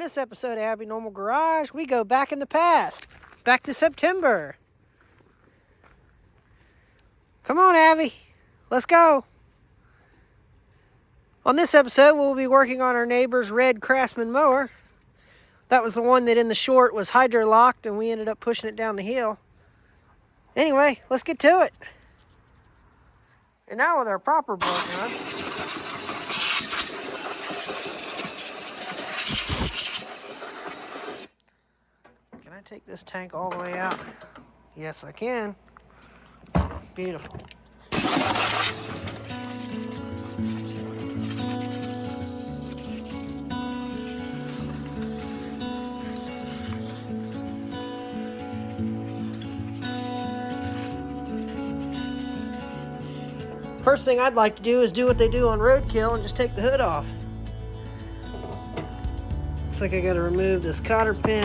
this episode of Abby Normal Garage, we go back in the past. Back to September. Come on, Abby. Let's go. On this episode, we'll be working on our neighbor's red Craftsman mower. That was the one that in the short was hydrolocked, and we ended up pushing it down the hill. Anyway, let's get to it. And now with our proper bolt gun. Can I take this tank all the way out? Yes, I can. Beautiful. First thing I'd like to do is do what they do on roadkill and just take the hood off. Looks like I gotta remove this cotter pin,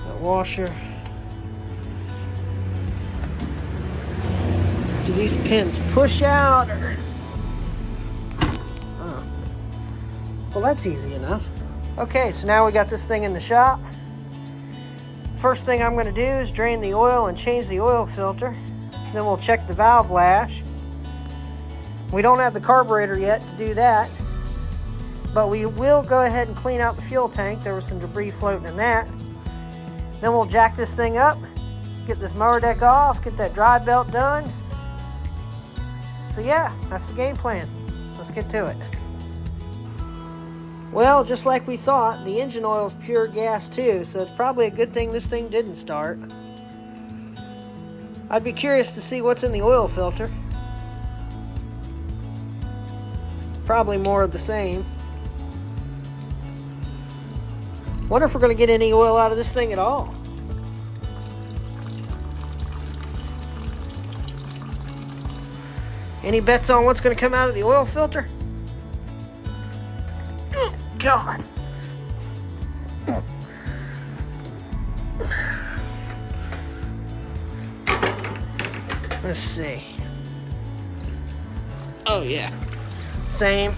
that washer. Do these pins push out or? Oh. Well, that's easy enough. Okay, so now we got this thing in the shop. First thing I'm gonna do is drain the oil and change the oil filter. Then we'll check the valve lash. We don't have the carburetor yet to do that, but we will go ahead and clean out the fuel tank. There was some debris floating in that. Then we'll jack this thing up, get this mower deck off, get that dry belt done. So yeah, that's the game plan. Let's get to it. Well, just like we thought, the engine oil is pure gas too, so it's probably a good thing this thing didn't start. I'd be curious to see what's in the oil filter. Probably more of the same. Wonder if we're going to get any oil out of this thing at all. Any bets on what's going to come out of the oil filter? Oh, God. Let's see. Oh yeah, same.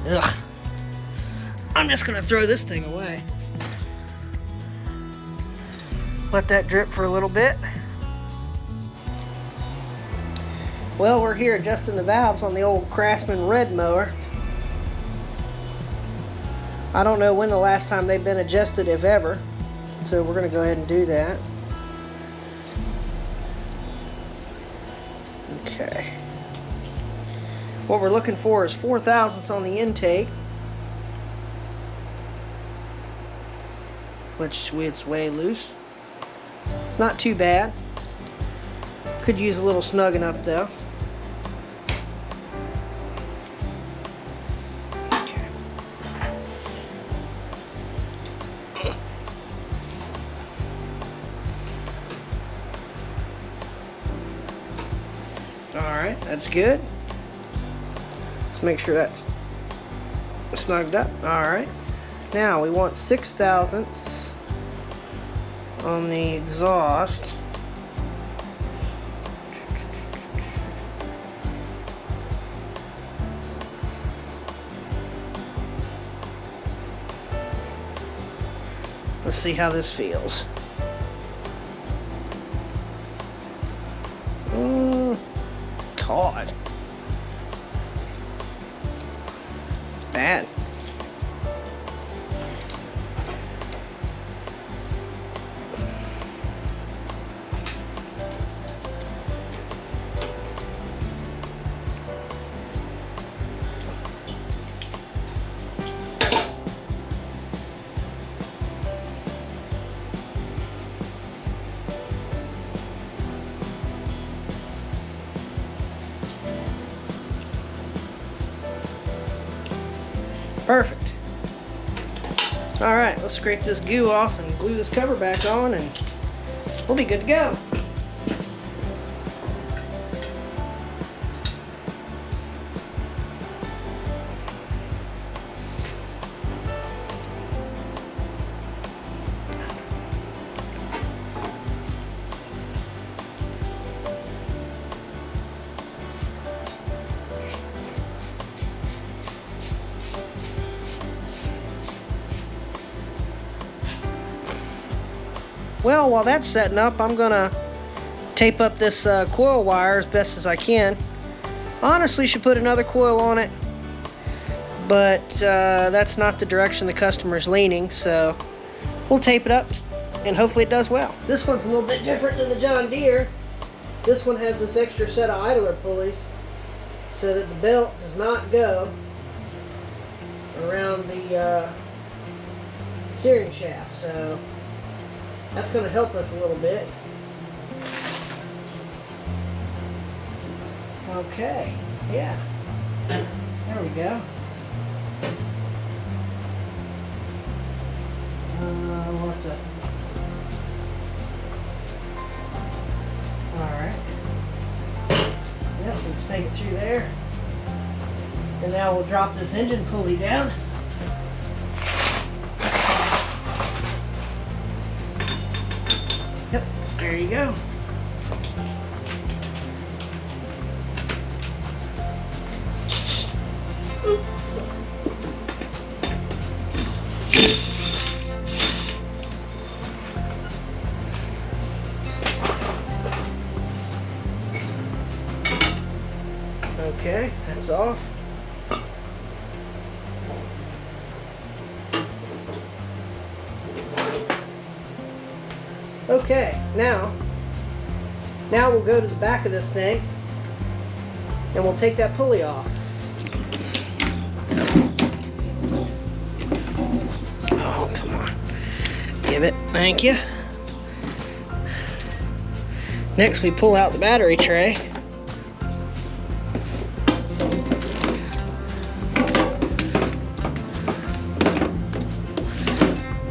Ugh. I'm just gonna throw this thing away. Let that drip for a little bit. Well, we're here adjusting the valves on the old Craftsman red mower. I don't know when the last time they've been adjusted, if ever. So we're going to go ahead and do that. Okay. What we're looking for is 4 thousandths on the intake, which it's way loose. It's not too bad. Could use a little snugging up though. Alright, that's good. Let's make sure that's snugged up. Alright. Now we want 6 thousandths on the exhaust. Let's see how this feels. God. It's bad. Perfect. Alright, let's scrape this goo off and glue this cover back on and we'll be good to go. Well, while that's setting up, I'm gonna tape up this coil wire as best as I can. Honestly, should put another coil on it, but that's not the direction the customer's leaning, so we'll tape it up and hopefully it does well. This one's a little bit different than the John Deere. This one has this extra set of idler pulleys so that the belt does not go around the steering shaft, so that's going to help us a little bit. Okay, yeah, there we go. We'll have to, alright, yeah, we can snake it through there, and now we'll drop this engine pulley down. Yep, there you go. Okay, that's off. Okay, now we'll go to the back of this thing and we'll take that pulley off. Oh, come on. Give it. Thank you. Next, we pull out the battery tray.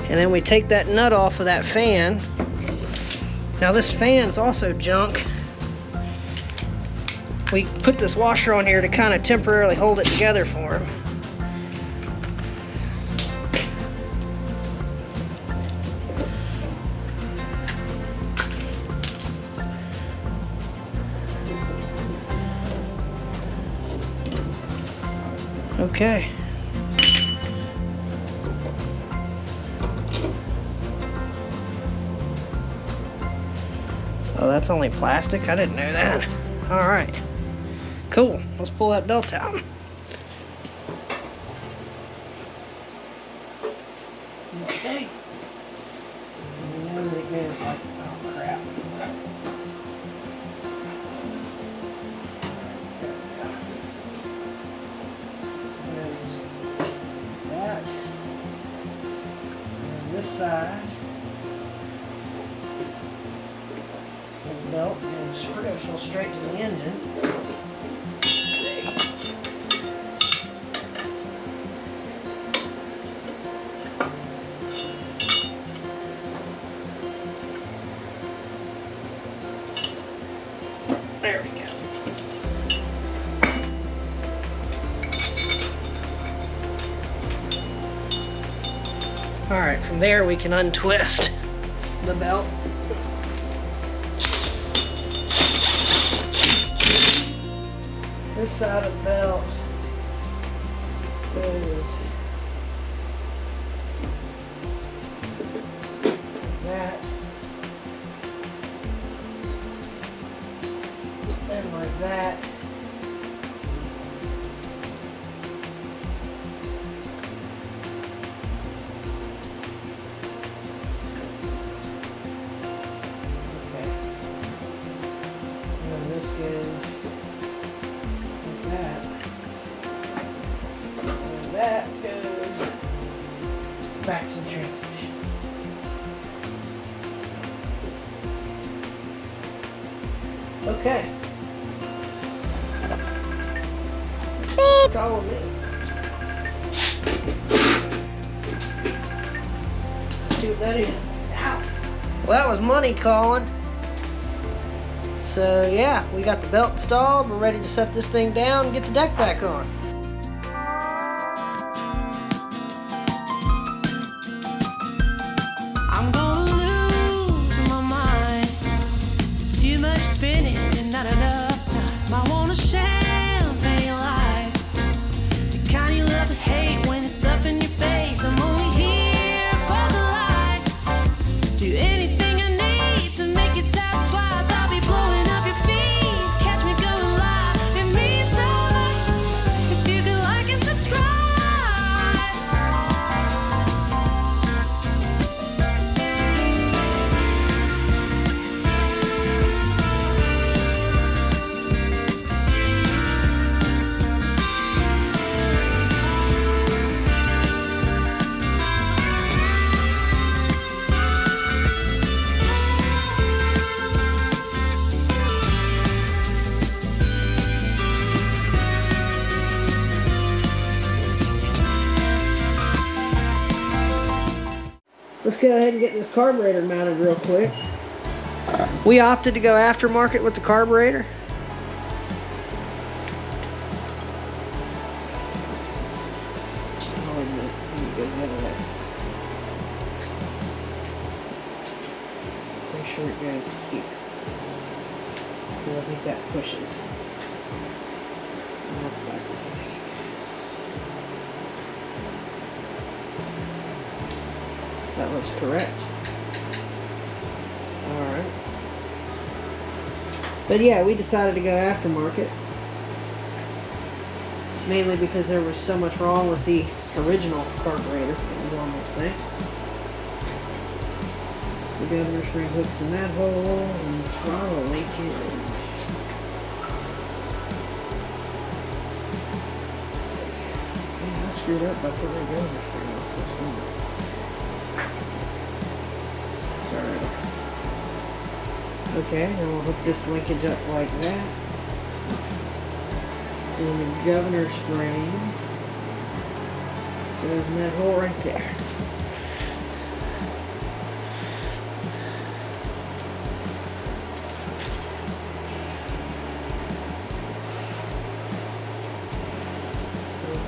And then we take that nut off of that fan. Now this fan's also junk. We put this washer on here to kind of temporarily hold it together for him. Okay. Oh, that's only plastic? I didn't know that. Alright. Cool. Let's pull that belt out. Okay. And then it goes like, oh crap. There's that. And this side. The belt goes straight to the engine. Let's see. There we go. Alright, from there we can untwist the belt. This side of the belt goes like that, and like that. Okay. And then this goes that. And that goes back to the transmission. Okay. Follow me. Let's see what that is. Ow. Well, that was money calling. So yeah, we got the belt installed. We're ready to set this thing down and get the deck back on. I'm gonna lose my mind. Too much spinning and not enough time. I want a champagne life, the kind you love to hate when it's up in your face. I'm only here for the lights. Do anything I go ahead and get this carburetor mounted real quick. We opted to go aftermarket with the carburetor. Oh, and it goes the other way. Make sure it goes here. I think that pushes. And that's backwards, I think. That looks correct. Alright. But yeah, we decided to go aftermarket. Mainly because there was so much wrong with the original carburetor that was on this thing. The governor spring hooks in that hole, and the throttle linkage. I screwed up by putting the governor spring off this one. Sorry. Okay, now we'll hook this linkage up like that. And the governor spring goes in that hole right there.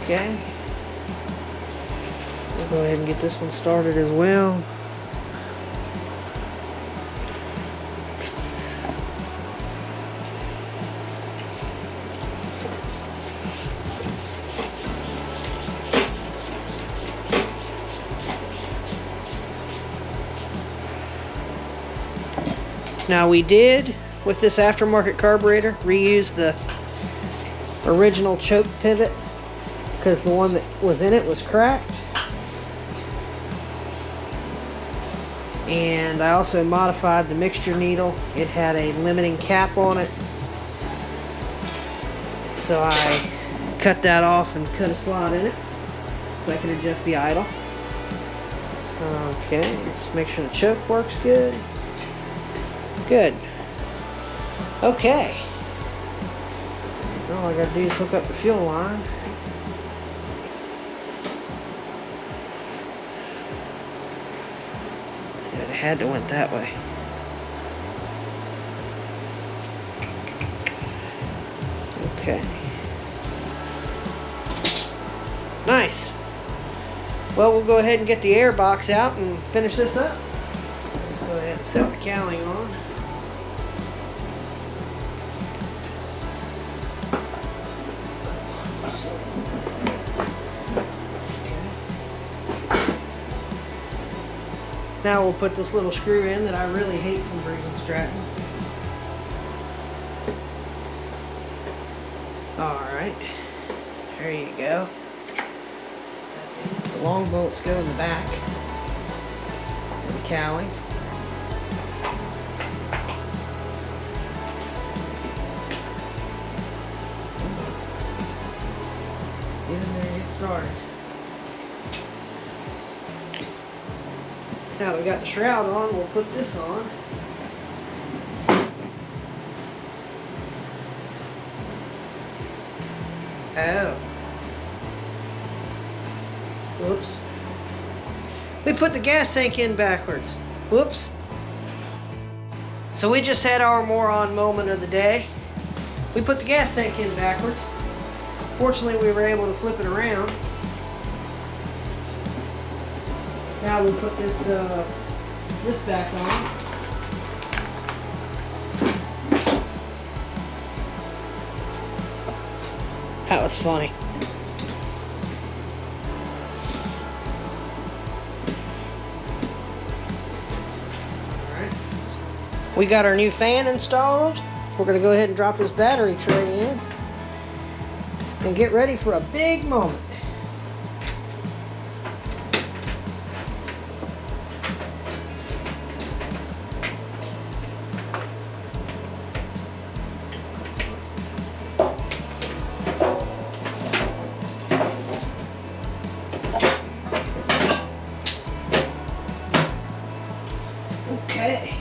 Okay. We'll go ahead and get this one started as well. Now we did, with this aftermarket carburetor, reuse the original choke pivot because the one that was in it was cracked. And I also modified the mixture needle. It had a limiting cap on it. So I cut that off and cut a slot in it so I can adjust the idle. Okay, let's make sure the choke works good. Good. Okay. All I gotta do is hook up the fuel line. It had to went that way. Okay. Nice. Well, we'll go ahead and get the air box out and finish this up. Go ahead and set the cowling on. Now we'll put this little screw in that I really hate from Briggs & Stratton. Alright, there you go. That's it. The long bolts go in the back of the cowling. Get in there and get started. Now that we got the shroud on, we'll put this on. Oh. Whoops. We put the gas tank in backwards. Whoops. So we just had our moron moment of the day. We put the gas tank in backwards. Fortunately, we were able to flip it around. Now we'll put this back on. That was funny. Alright. We got our new fan installed. We're going to go ahead and drop this battery tray in and get ready for a big moment. Okay.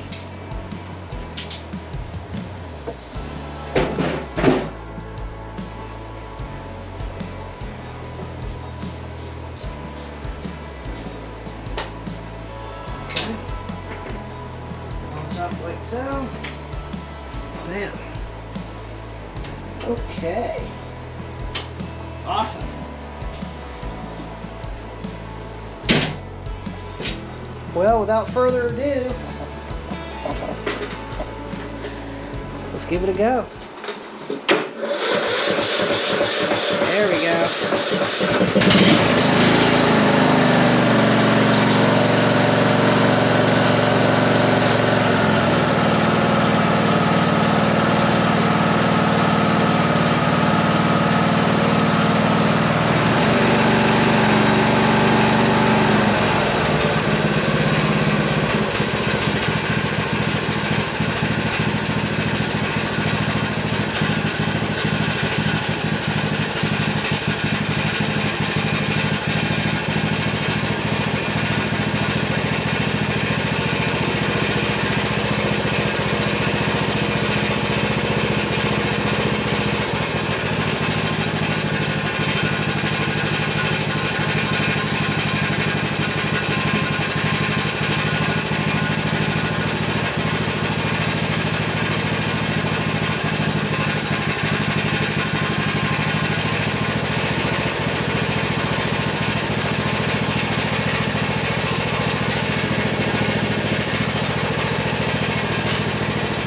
so. Man. Okay. Awesome. Well, without further ado, let's give it a go. There we go.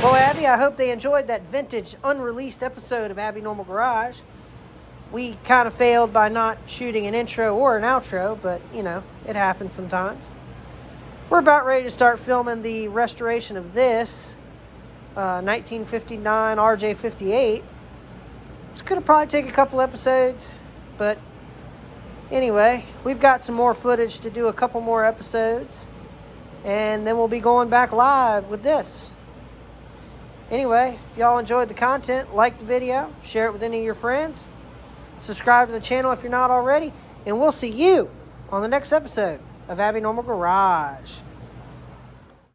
Well, Abby, I hope they enjoyed that vintage, unreleased episode of Abby Normal Garage. We kind of failed by not shooting an intro or an outro, but, you know, it happens sometimes. We're about ready to start filming the restoration of this 1959 RJ58. It's going to probably take a couple episodes, but anyway, we've got some more footage to do, a couple more episodes, and then we'll be going back live with this. Anyway, if y'all enjoyed the content, like the video, share it with any of your friends, subscribe to the channel if you're not already, and we'll see you on the next episode of Abby Normal Garage.